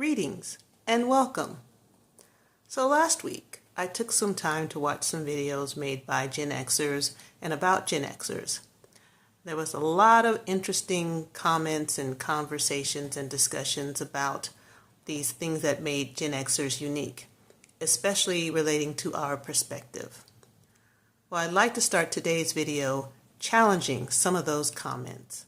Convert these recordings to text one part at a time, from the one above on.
Greetings and welcome. So last week, I took some time to watch some videos made by Gen Xers and about Gen Xers. There was a lot of interesting comments and conversations and discussions about these things that made Gen Xers unique, especially relating to our perspective. Well, I'd like to start today's video challenging some of those comments.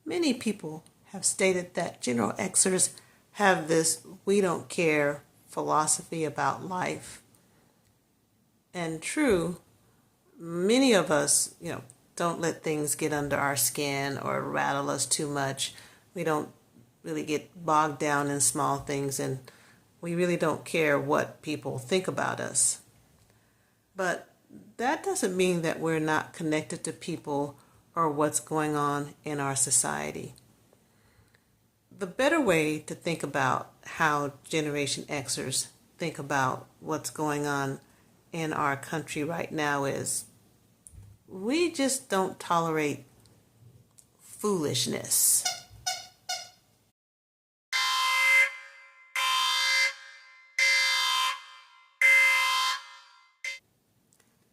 Many people have stated that Gen Xers have this "we don't care" philosophy about life. And true, many of us, don't let things get under our skin or rattle us too much. We don't really get bogged down in small things, and we really don't care what people think about us. But that doesn't mean that we're not connected to people or what's going on in our society. The better way to think about how Generation Xers think about what's going on in our country right now is we just don't tolerate foolishness.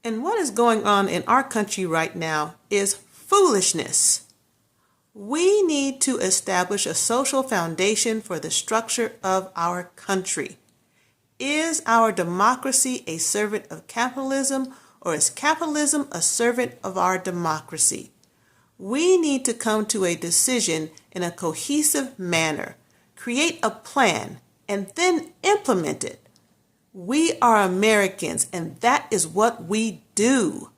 And what is going on in our country right now is foolishness. We need to establish a social foundation for the structure of our country. Is our democracy a servant of capitalism, or is capitalism a servant of our democracy? We need to come to a decision in a cohesive manner, create a plan, and then implement it. We are Americans, and that is what we do.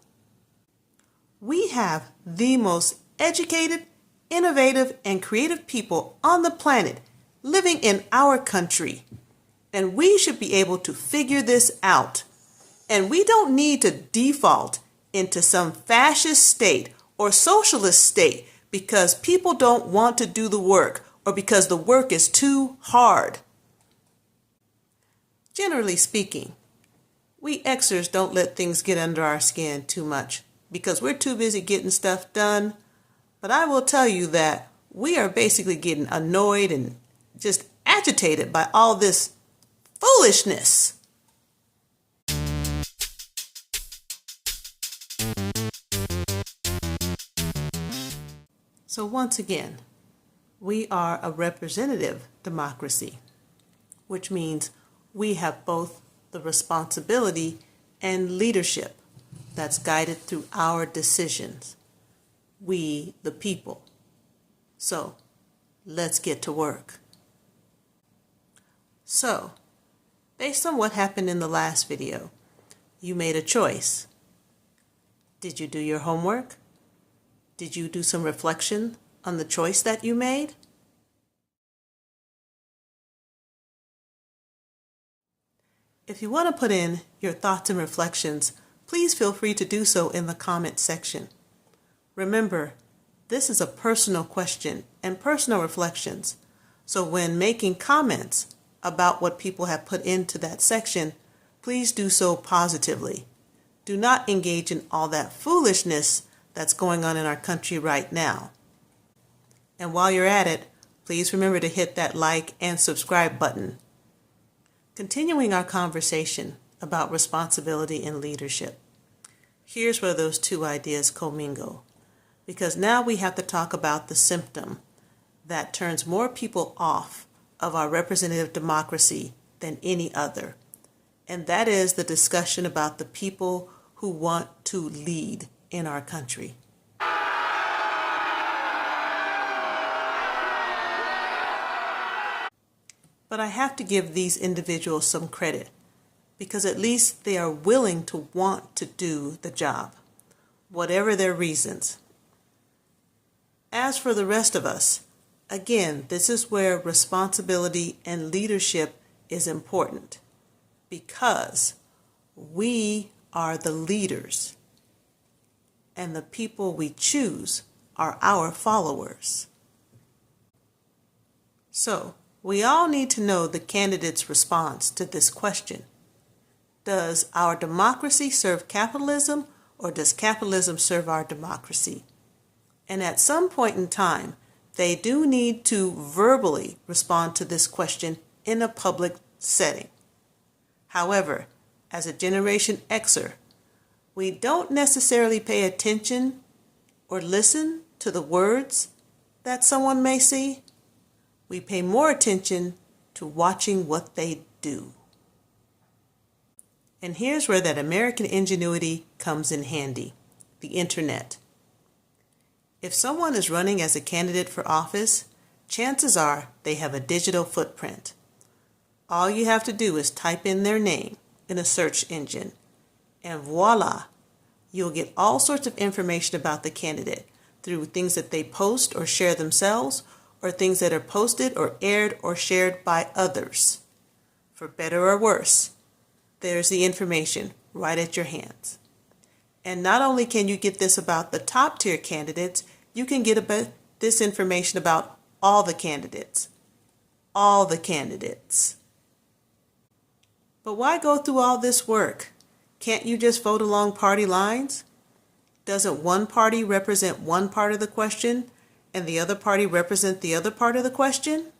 We have the most educated, innovative, and creative people on the planet living in our country. And we should be able to figure this out. And we don't need to default into some fascist state or socialist state because people don't want to do the work or because the work is too hard. Generally speaking, we Xers don't let things get under our skin too much because we're too busy getting stuff done. But I will tell you that we are basically getting annoyed and just agitated by all this foolishness. So once again, we are a representative democracy, which means we have both the responsibility and leadership that's guided through our decisions. We, the people. So, let's get to work. So, based on what happened in the last video, you made a choice. Did you do your homework? Did you do some reflection on the choice that you made? If you want to put in your thoughts and reflections, please feel free to do so in the comment section. Remember, this is a personal question and personal reflections, so when making comments about what people have put into that section, please do so positively. Do not engage in all that foolishness that's going on in our country right now. And while you're at it, please remember to hit that like and subscribe button. Continuing our conversation about responsibility and leadership, here's where those two ideas commingle. Because now we have to talk about the symptom that turns more people off of our representative democracy than any other. And that is the discussion about the people who want to lead in our country. But I have to give these individuals some credit because at least they are willing to want to do the job, whatever their reasons. As for the rest of us, again, this is where responsibility and leadership is important because we are the leaders and the people we choose are our followers. So, we all need to know the candidate's response to this question. Does our democracy serve capitalism or does capitalism serve our democracy? And at some point in time, they do need to verbally respond to this question in a public setting. However, as a Generation X'er, we don't necessarily pay attention or listen to the words that someone may see. We pay more attention to watching what they do. And here's where that American ingenuity comes in handy: the internet. If someone is running as a candidate for office, chances are they have a digital footprint. All you have to do is type in their name in a search engine, and voila, you'll get all sorts of information about the candidate through things that they post or share themselves, or things that are posted or aired or shared by others. For better or worse, there's the information right at your hands. And not only can you get this about the top tier candidates, you can get this information about all the candidates. All the candidates. But why go through all this work? Can't you just vote along party lines? Doesn't one party represent one part of the question and the other party represent the other part of the question?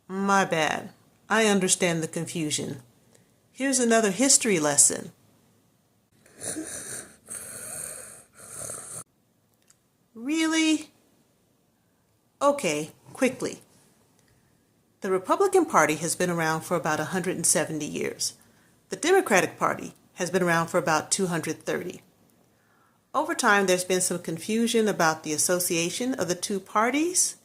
My bad. I understand the confusion. Here's another history lesson. Really? Okay, quickly. The Republican Party has been around for about 170 years. The Democratic Party has been around for about 230. Over time, there's been some confusion about the association of the two parties,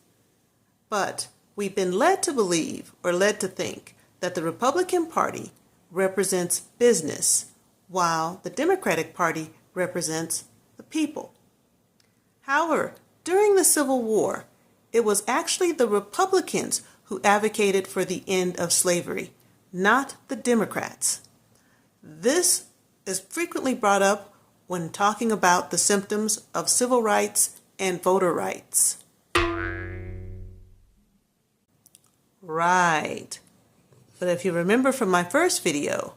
but we've been led to believe or led to think that the Republican Party represents business, while the Democratic Party represents the people. However, during the Civil War, it was actually the Republicans who advocated for the end of slavery, not the Democrats. This is frequently brought up when talking about the symptoms of civil rights and voter rights. Right. But if you remember from my first video,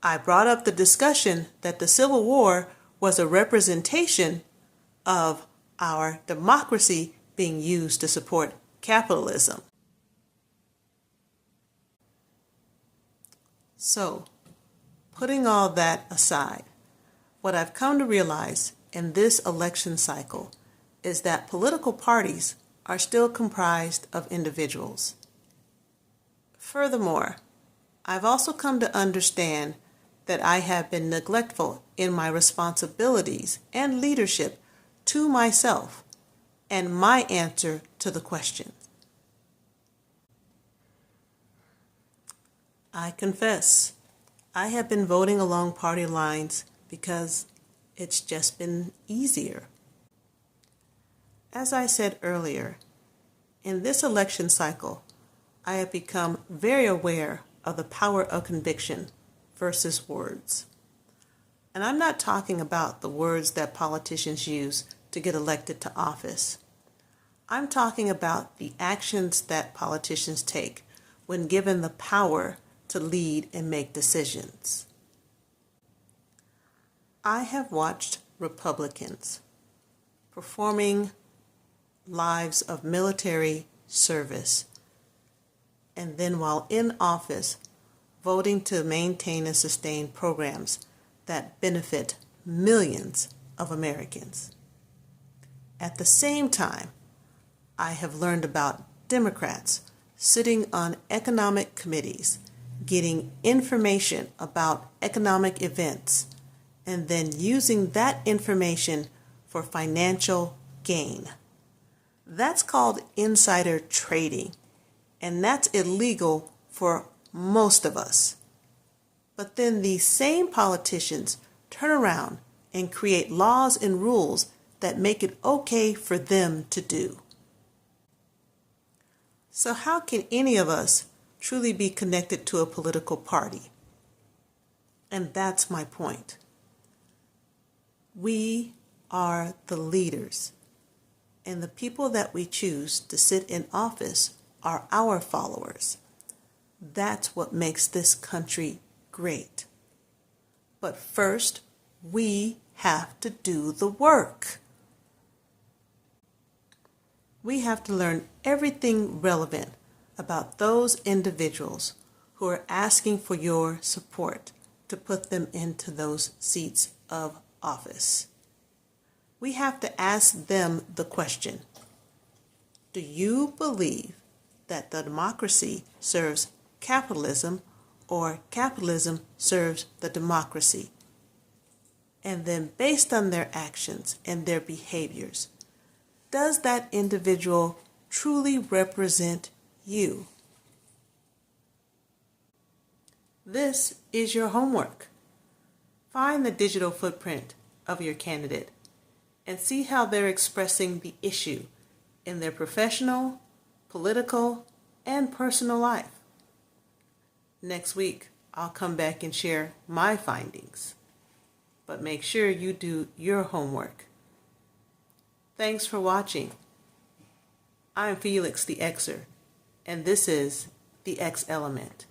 I brought up the discussion that the Civil War was a representation of our democracy being used to support capitalism. So, putting all that aside, what I've come to realize in this election cycle is that political parties are still comprised of individuals. Furthermore, I've also come to understand that I have been neglectful in my responsibilities and leadership to myself and my answer to the question. I confess, I have been voting along party lines because it's just been easier. As I said earlier, in this election cycle, I have become very aware of the power of conviction versus words. And I'm not talking about the words that politicians use to get elected to office. I'm talking about the actions that politicians take when given the power to lead and make decisions. I have watched Republicans performing lives of military service, and then while in office, voting to maintain and sustain programs that benefit millions of Americans. At the same time, I have learned about Democrats sitting on economic committees, getting information about economic events, and then using that information for financial gain. That's called insider trading, and that's illegal for most of us. But then these same politicians turn around and create laws and rules that make it okay for them to do. So how can any of us truly be connected to a political party? And that's my point. We are the leaders, and the people that we choose to sit in office are our followers. That's what makes this country great. But first, we have to do the work. We have to learn everything relevant about those individuals who are asking for your support to put them into those seats of office. We have to ask them the question, do you believe that the democracy serves capitalism or capitalism serves the democracy? And then based on their actions and their behaviors, does that individual truly represent you? This is your homework. Find the digital footprint of your candidate and see how they're expressing the issue in their professional, political, and personal life. Next week, I'll come back and share my findings. But make sure you do your homework. Thanks for watching. I'm Felix the X'er, and this is The X Element.